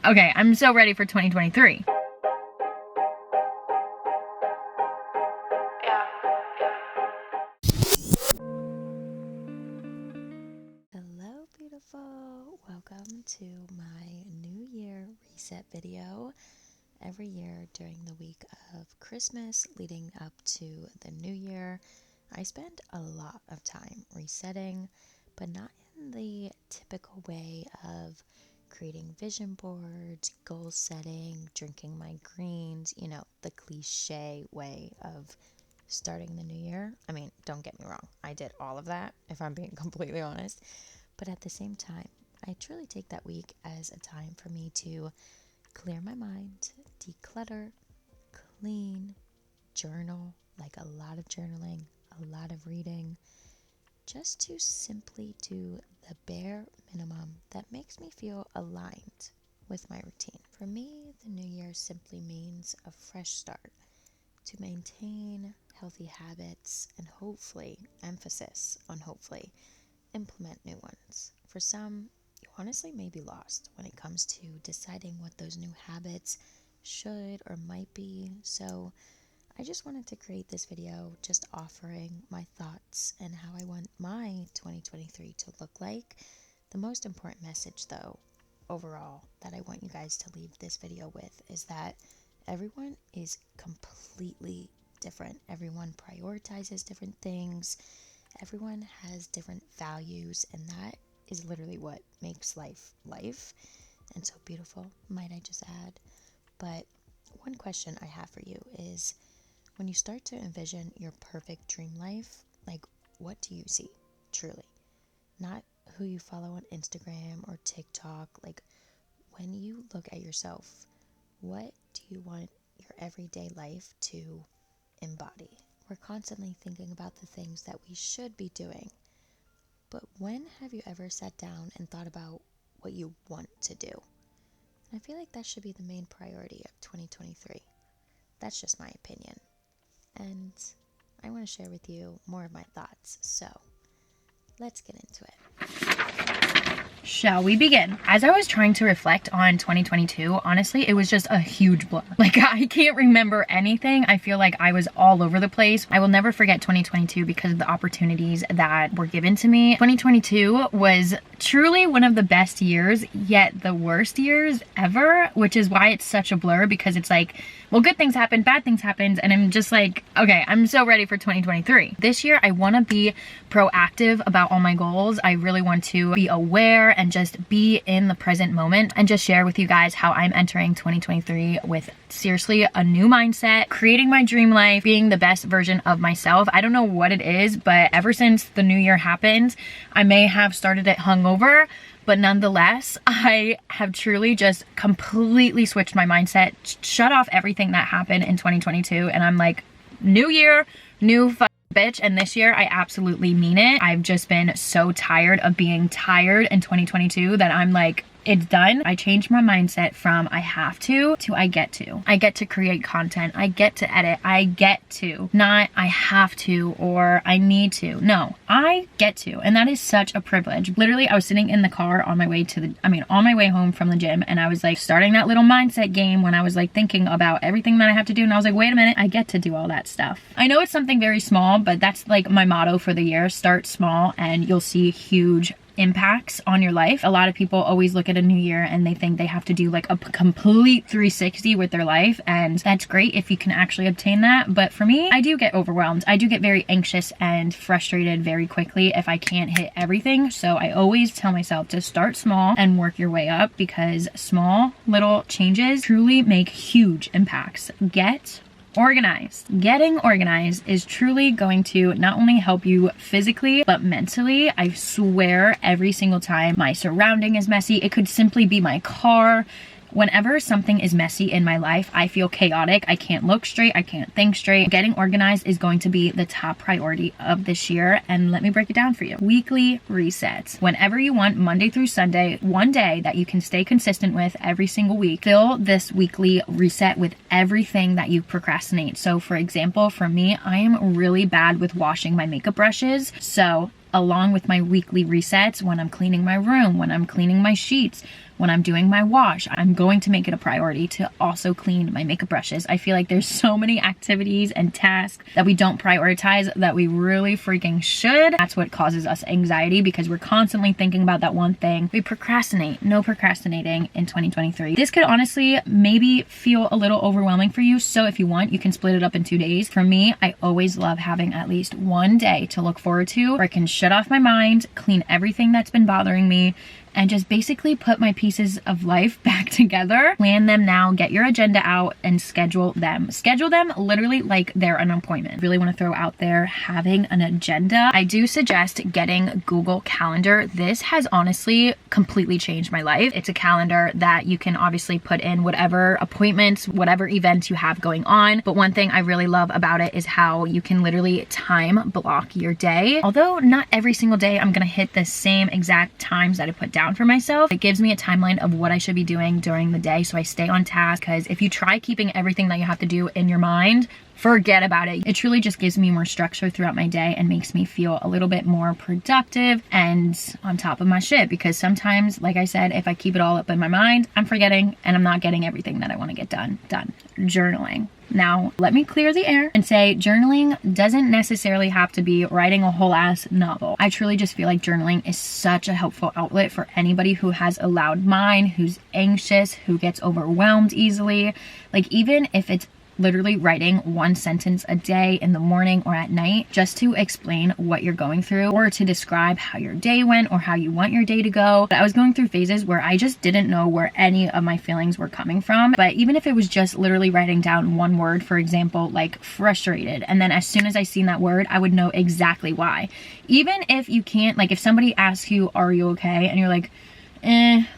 Okay, I'm so ready for 2023. Hello beautiful, welcome to my New Year reset video. Every year during the week of Christmas leading up to the New Year, I spend a lot of time resetting, but not in the typical way of creating vision boards, goal setting, drinking my greens, the cliche way of starting the new year. I mean, don't get me wrong, I did all of that, if I'm being completely honest. But at the same time, I truly take that week as a time for me to clear my mind, declutter, clean, journal, like a lot of journaling, a lot of reading, just to simply do the bare minimum that makes me feel aligned with my routine. For me, the new year simply means a fresh start to maintain healthy habits and hopefully, emphasis on hopefully, implement new ones. For some, you honestly may be lost when it comes to deciding what those new habits should or might be. So I just wanted to create this video just offering my thoughts and how I want my 2023 to look like. The most important message though, overall, that I want you guys to leave this video with is that everyone is completely different. Everyone prioritizes different things. Everyone has different values, and that is literally what makes life and so beautiful, might I just add. But one question I have for you is, when you start to envision your perfect dream life, like, what do you see truly? Not who you follow on Instagram or TikTok. Like, when you look at yourself, what do you want your everyday life to embody? We're constantly thinking about the things that we should be doing, but when have you ever sat down and thought about what you want to do? And I feel like that should be the main priority of 2023. That's just my opinion. And I want to share with you more of my thoughts. So let's get into it. Shall we begin? As I was trying to reflect on 2022, honestly, it was just a huge blur. Like, I can't remember anything. I feel like I was all over the place. I will never forget 2022 because of the opportunities that were given to me. 2022 was truly one of the best years, yet the worst years ever, which is why it's such a blur, because it's like, well, good things happen, bad things happen, and I'm just like, okay, I'm so ready for 2023. This year, I want to be proactive about all my goals. I really want to be aware and just be in the present moment and just share with you guys how I'm entering 2023 with seriously a new mindset, creating my dream life, being the best version of myself. I don't know what it is, but ever since the new year happened, I may have started it hungover, but nonetheless, I have truly just completely switched my mindset, shut off everything that happened in 2022, and I'm like, new year, new bitch. And this year, I absolutely mean it. I've just been so tired of being tired in 2022 that I'm like, it's done. I changed my mindset from I have to I get to. I get to create content. I get to edit. I get to. Not I have to or I need to. No, I get to. And that is such a privilege. Literally, I was sitting in the car on my way home from the gym, and I was like starting that little mindset game when I was like thinking about everything that I have to do, and I was like, wait a minute, I get to do all that stuff. I know it's something very small, but that's like my motto for the year. Start small and you'll see huge impacts on your life. A lot of people always look at a new year and they think they have to do like a complete 360 with their life, and that's great if you can actually obtain that. But for me, I do get overwhelmed. I do get very anxious and frustrated very quickly if I can't hit everything. So I always tell myself to start small and work your way up, because small little changes truly make huge impacts. Get organized. Getting organized is truly going to not only help you physically, but mentally. I swear, every single time my surrounding is messy, it could simply be my car. Whenever something is messy in my life, I feel chaotic. I can't look straight. I can't think straight. Getting organized is going to be the top priority of this year. And let me break it down for you. Weekly resets. Whenever you want, Monday through Sunday, one day that you can stay consistent with every single week, fill this weekly reset with everything that you procrastinate. So for example, for me, I am really bad with washing my makeup brushes. So along with my weekly resets, when I'm cleaning my room, when I'm cleaning my sheets, when I'm doing my wash, I'm going to make it a priority to also clean my makeup brushes. I feel like there's so many activities and tasks that we don't prioritize that we really freaking should. That's what causes us anxiety, because we're constantly thinking about that one thing. We procrastinate. No procrastinating in 2023. This could honestly maybe feel a little overwhelming for you, so if you want, you can split it up in 2 days. For me, I always love having at least one day to look forward to where I can shut off my mind, clean everything that's been bothering me, and just basically put my pieces of life back together. Plan them now, get your agenda out, and schedule them. Schedule them literally like they're an appointment. Really want to throw out there having an agenda. I do suggest getting Google Calendar. This has honestly completely changed my life. It's a calendar that you can obviously put in whatever appointments, whatever events you have going on. But one thing I really love about it is how you can literally time block your day. Although not every single day I'm gonna hit the same exact times that I put down for myself, it gives me a timeline of what I should be doing during the day so I stay on task. Because if you try keeping everything that you have to do in your mind, forget about it. It truly just gives me more structure throughout my day and makes me feel a little bit more productive and on top of my shit. Because sometimes, like I said, if I keep it all up in my mind, I'm forgetting and I'm not getting everything that I want to get done. Journaling. Now, let me clear the air and say journaling doesn't necessarily have to be writing a whole ass novel. I truly just feel like journaling is such a helpful outlet for anybody who has a loud mind, who's anxious, who gets overwhelmed easily. Like, even if it's literally writing one sentence a day in the morning or at night, just to explain what you're going through or to describe how your day went or how you want your day to go. But I was going through phases where I just didn't know where any of my feelings were coming from. But even if it was just literally writing down one word, for example, like frustrated, and then as soon as I seen that word, I would know exactly why. Even if you can't, like if somebody asks you, are you okay? And you're like,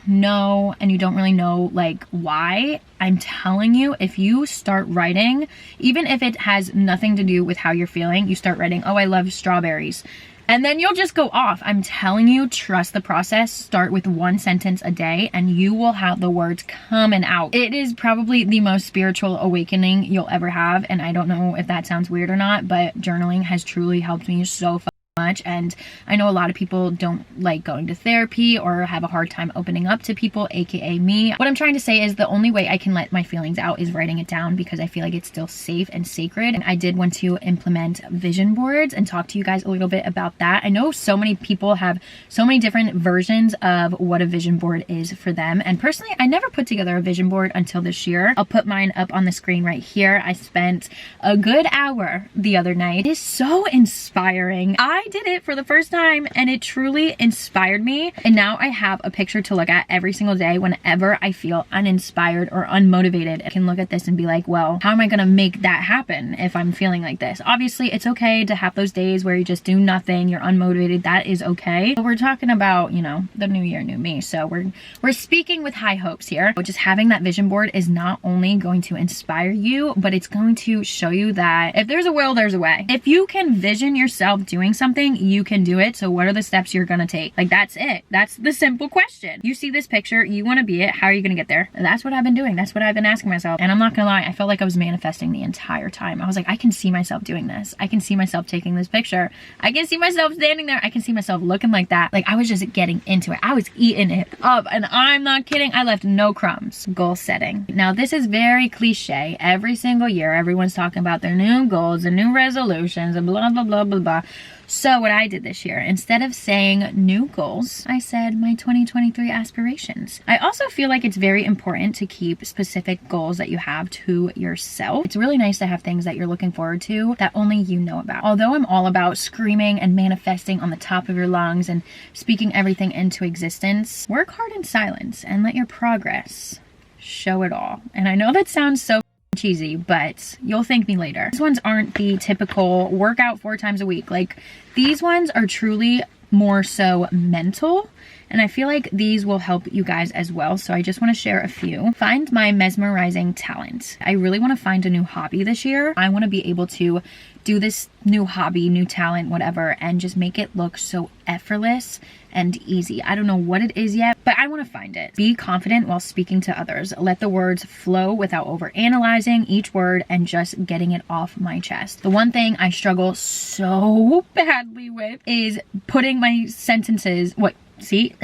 no, and you don't really know like why, I'm telling you, if you start writing, even if it has nothing to do with how you're feeling, you start writing, oh, I love strawberries, and then you'll just go off. I'm telling you, trust the process. Start with one sentence a day and you will have the words coming out. It is probably the most spiritual awakening you'll ever have, and I don't know if that sounds weird or not, but journaling has truly helped me so much. And I know a lot of people don't like going to therapy or have a hard time opening up to people, aka me. What I'm trying to say is the only way I can let my feelings out is writing it down, because I feel like it's still safe and sacred. And I did want to implement vision boards and talk to you guys a little bit about that. I know so many people have so many different versions of what a vision board is for them, and personally I never put together a vision board until this year. I'll put mine up on the screen right here. I spent a good hour the other night. It is so inspiring. I did it for the first time and it truly inspired me, and now I have a picture to look at every single day whenever I feel uninspired or unmotivated. I can look at this and be like, well, how am I gonna make that happen if I'm feeling like this? Obviously it's okay to have those days where you just do nothing, you're unmotivated, that is okay, but we're talking about, you know, the new year, new me, so we're speaking with high hopes here. But just having that vision board is not only going to inspire you, but it's going to show you that if there's a will, there's a way. If you can vision yourself doing something, you can do it. So what are the steps you're gonna take? Like, that's it. That's the simple question. You see this picture, you want to be it, how are you gonna get there? And that's what I've been doing. That's what I've been asking myself. And I'm not gonna lie, I felt like I was manifesting the entire time. I was like, I can see myself doing this. I can see myself taking this picture. I can see myself standing there. I can see myself looking like that. Like, I was just getting into it. I was eating it up, and I'm not kidding. I left no crumbs. Goal setting. Now, this is very cliche. Every single year, everyone's talking about their new goals and new resolutions and blah, blah, blah, blah, blah. So what I did this year, instead of saying new goals, I said my 2023 aspirations. I also feel like it's very important to keep specific goals that you have to yourself. It's really nice to have things that you're looking forward to that only you know about. Although I'm all about screaming and manifesting on the top of your lungs and speaking everything into existence, work hard in silence and let your progress show it all. And I know that sounds so cheesy, but you'll thank me later. These ones aren't the typical workout 4 times a week. Like, these ones are truly more so mental, and I feel like these will help you guys as well. So I just want to share a few. Find my mesmerizing talent. I really want to find a new hobby this year. I want to be able to do this new hobby, new talent, whatever, and just make it look so effortless and easy. I don't know what it is yet, but I want to find it. Be confident while speaking to others. Let the words flow without over analyzing each word and just getting it off my chest. The one thing I struggle so badly with is putting my sentences, see,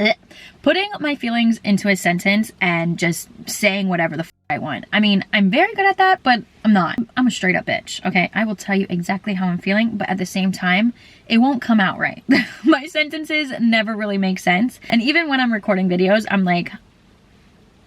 putting my feelings into a sentence and just saying whatever the I want. I mean, I'm very good at that, but I'm not. I'm a straight up bitch, okay? I will tell you exactly how I'm feeling, but at the same time, it won't come out right. My sentences never really make sense. And even when I'm recording videos, I'm like,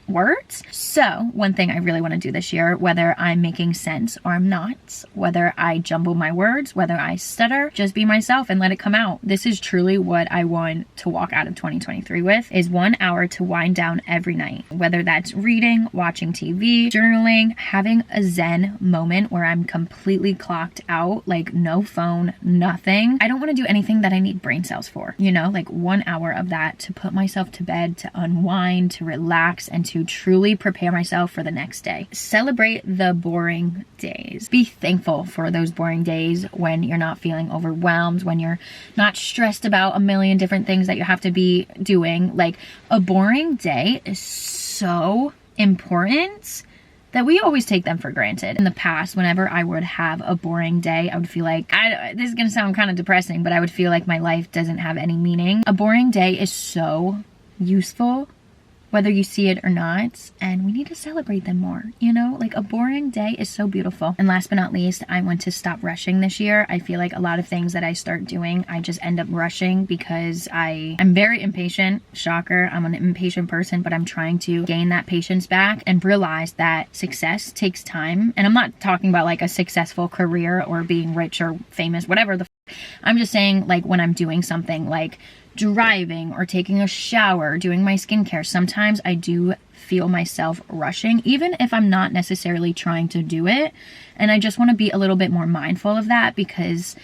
words? So one thing I really want to do this year, whether I'm making sense or I'm not, whether I jumble my words, whether I stutter, just be myself and let it come out. This is truly what I want to walk out of 2023 with, is 1 hour to wind down every night. Whether that's reading, watching TV, journaling, having a zen moment where I'm completely clocked out, like no phone, nothing. I don't want to do anything that I need brain cells for, you know, like 1 hour of that to put myself to bed, to unwind, to relax, and to truly prepare myself for the next day. Celebrate the boring days. Be thankful for those boring days when you're not feeling overwhelmed, when you're not stressed about a million different things that you have to be doing. Like, a boring day is so important that we always take them for granted. In the past, whenever I would have a boring day, I would feel like, this is gonna sound kind of depressing, but I would feel like my life doesn't have any meaning. A boring day is so useful, whether you see it or not, and we need to celebrate them more, you know? Like, a boring day is so beautiful. And last but not least, I want to stop rushing this year. I feel like a lot of things that I start doing, I just end up rushing because I'm very impatient. Shocker, I'm an impatient person, but I'm trying to gain that patience back and realize that success takes time. And I'm not talking about like a successful career or being rich or famous, whatever the I'm just saying, like, when I'm doing something like driving or taking a shower, doing my skincare, sometimes I do feel myself rushing, even if I'm not necessarily trying to do it. And I just want to be a little bit more mindful of that, because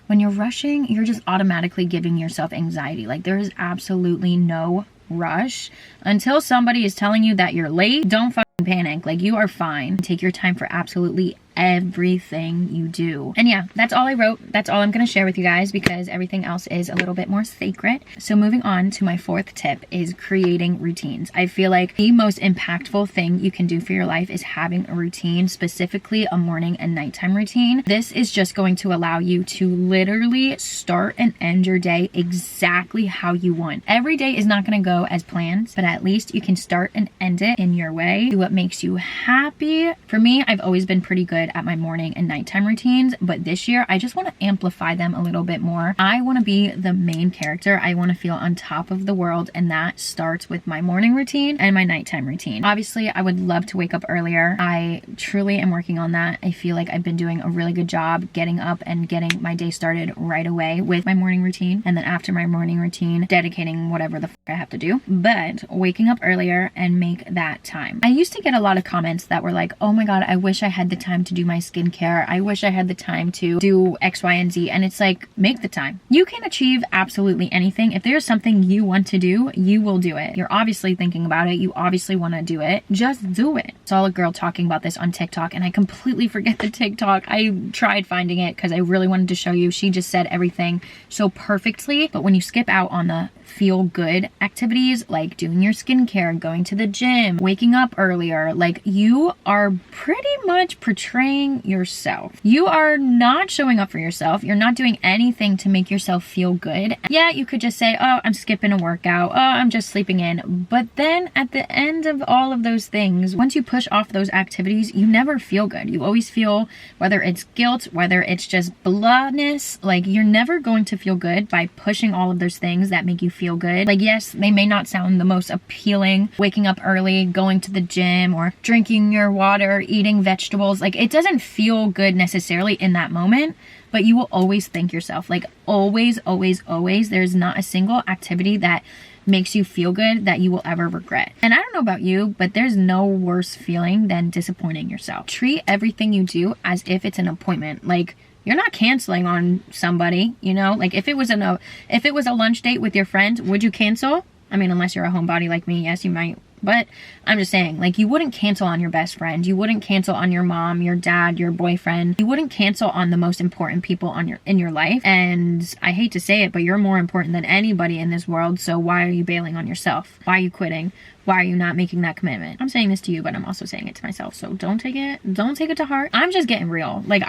when you're rushing, you're just automatically giving yourself anxiety. Like, there is absolutely no rush. Until somebody is telling you that you're late, don't fucking panic. Like, you are fine. Take your time for absolutely everything you do. And yeah, that's all I wrote. That's all I'm going to share with you guys, because everything else is a little bit more sacred. So moving on to my fourth tip is creating routines. I feel like the most impactful thing you can do for your life is having a routine, specifically a morning and nighttime routine. This is just going to allow you to literally start and end your day exactly how you want. Every day is not going to go as planned, but at least you can start and end it in your way. Do what makes you happy. For me, I've always been pretty good at my morning and nighttime routines, but this year I just want to amplify them a little bit more. I want to be the main character. I want to feel on top of the world, and that starts with my morning routine and my nighttime routine. Obviously, I would love to wake up earlier. I truly am working on that. I feel like I've been doing a really good job getting up and getting my day started right away with my morning routine, and then after my morning routine, dedicating whatever the I have to do. But waking up earlier and make that time. I used to get a lot of comments that were like, oh my god, I wish I had the time to do my skincare. I wish I had the time to do X, Y, and Z. And it's like, make the time. You can achieve absolutely anything. If there's something you want to do, you will do it. You're obviously thinking about it. You obviously want to do it. Just do it. I saw a girl talking about this on TikTok, and I completely forget the TikTok. I tried finding it because I really wanted to show you. She just said everything so perfectly. But when you skip out on the feel good activities, like doing your skincare, going to the gym, waking up earlier, like, you are pretty much portraying yourself. You are not showing up for yourself. You're not doing anything to make yourself feel good. Yeah, you could just say, oh, I'm skipping a workout. Oh, I'm just sleeping in. But then at the end of all of those things, once you push off those activities, you never feel good. You always feel, whether it's guilt, whether it's just blahness, like, you're never going to feel good by pushing all of those things that make you feel good. Like, yes, they may not sound the most appealing, waking up early, going to the gym, or drinking your water, eating vegetables. Like, it doesn't feel good necessarily in that moment, but you will always thank yourself. Like, always, always, always. There's not a single activity that makes you feel good that you will ever regret. And I don't know about you, but there's no worse feeling than disappointing yourself. Treat everything you do as if it's an appointment. Like, you're not canceling on somebody, you know? Like, if it was a lunch date with your friend, would you cancel? I mean, unless you're a homebody like me, yes, you might But I'm just saying, like, you wouldn't cancel on your best friend. You wouldn't cancel on your mom, your dad, your boyfriend. You wouldn't cancel on the most important people in your life. And I hate to say it, but you're more important than anybody in this world. So why are you bailing on yourself? Why are you quitting? Why are you not making that commitment? I'm saying this to you, but I'm also saying it to myself. So don't take it to heart. I'm just getting real. Like,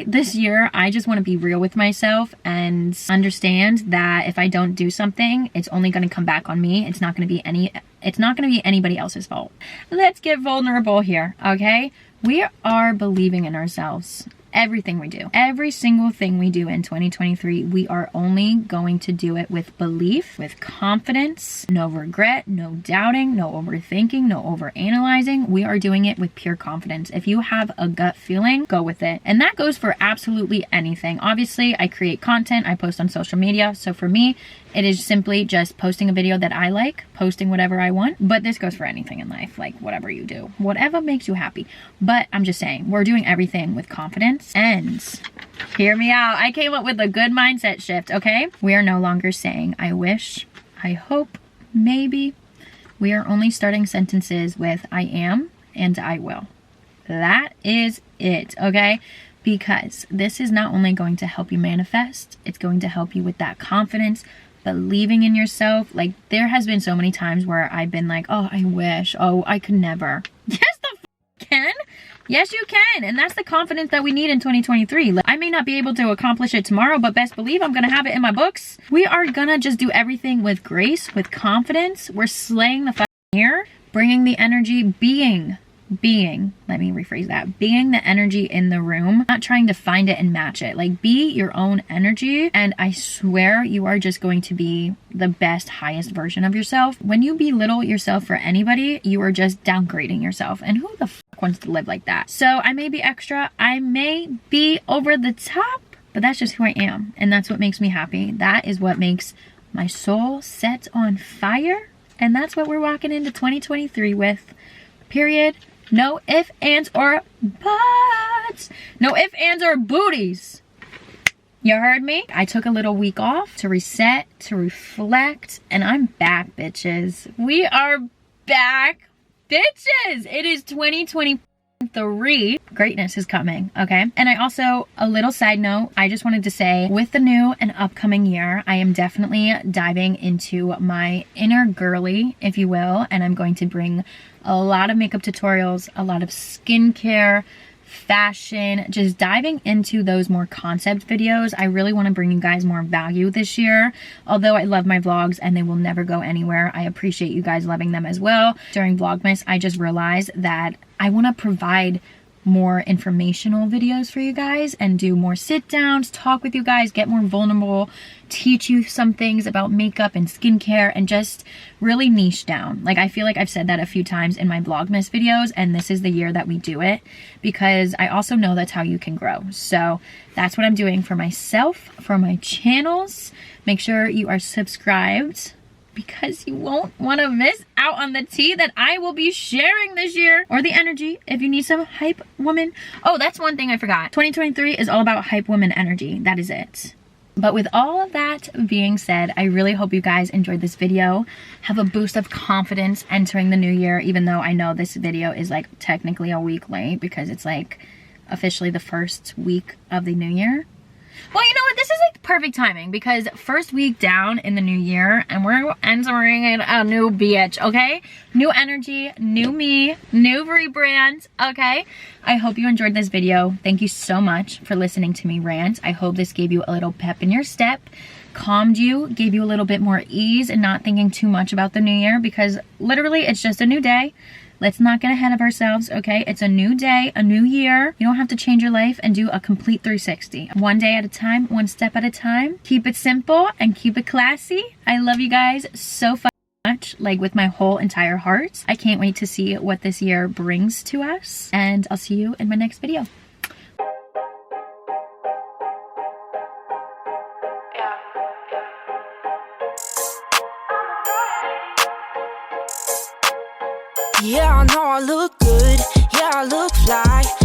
this year, I just want to be real with myself and understand that if I don't do something, it's only going to come back on me. It's not going to be anybody else's fault. Let's get vulnerable here, okay? We are believing in ourselves. Everything we do, every single thing we do in 2023, we are only going to do it with belief, with confidence, no regret, no doubting, no overthinking, no overanalyzing. We are doing it with pure confidence. If you have a gut feeling, go with it. And that goes for absolutely anything. Obviously, I create content, I post on social media. So for me, it is simply just posting a video that I like, posting whatever I want. But this goes for anything in life, like whatever you do, whatever makes you happy. But I'm just saying, we're doing everything with confidence. And hear me out. I came up with a good mindset shift, okay? We are no longer saying, I wish, I hope, maybe. We are only starting sentences with I am and I will. That is it, okay? Because this is not only going to help you manifest, it's going to help you with that confidence, believing in yourself. Like, there has been so many times where I've been like, oh, I wish, oh, I could never. Yes, the can. Yes, you can. And that's the confidence that we need in 2023. Like, I may not be able to accomplish it tomorrow, but best believe I'm going to have it in my books. We are going to just do everything with grace, with confidence. We're slaying the year, bringing the energy, being, let me rephrase that, being the energy in the room, not trying to find it and match it. Like, be your own energy, and I swear you are just going to be the best, highest version of yourself. When you belittle yourself for anybody, you are just downgrading yourself, and who the fuck wants to live like that? So I may be extra, I may be over the top, but that's just who I am, and that's what makes me happy. That is what makes my soul set on fire, and that's what we're walking into 2023 with, period. No ifs, ands, or buts. No ifs, ands, or booties. You heard me? I took a little week off to reset, to reflect, and I'm back, bitches. We are back, bitches. It is 2023. Greatness is coming, okay? And I also, a little side note, I just wanted to say, with the new and upcoming year, I am definitely diving into my inner girly, if you will, and I'm going to bring a lot of makeup tutorials, a lot of skincare, fashion, just diving into those more concept videos. I really want to bring you guys more value this year. Although I love my vlogs and they will never go anywhere, I appreciate you guys loving them as well. During Vlogmas, I just realized that I want to provide more informational videos for you guys and do more sit downs, talk with you guys, get more vulnerable, teach you some things about makeup and skincare, and just really niche down. Like, I feel like I've said that a few times in my Vlogmas videos, and this is the year that we do it, because I also know that's how you can grow. So that's what I'm doing for myself, for my channels. Make sure you are subscribed, because you won't want to miss out on the tea that I will be sharing this year, or the energy if you need some hype woman. Oh, that's one thing I forgot. 2023 is all about hype woman energy. That is it. But with all of that being said, I really hope you guys enjoyed this video. Have a boost of confidence entering the new year, even though I know this video is like technically a week late because it's like officially the first week of the new year. Well, you know what? This is like perfect timing because first week down in the new year and we're entering a new bitch, okay? New energy, new me, new rebrand, okay? I hope you enjoyed this video. Thank you so much for listening to me rant. I hope this gave you a little pep in your step, calmed you, gave you a little bit more ease and not thinking too much about the new year, because literally it's just a new day. Let's not get ahead of ourselves, okay? It's a new day, a new year. You don't have to change your life and do a complete 360. One day at a time, one step at a time. Keep it simple and keep it classy. I love you guys so much, like with my whole entire heart. I can't wait to see what this year brings to us. And I'll see you in my next video. Yeah, I know I look good, yeah, I look fly.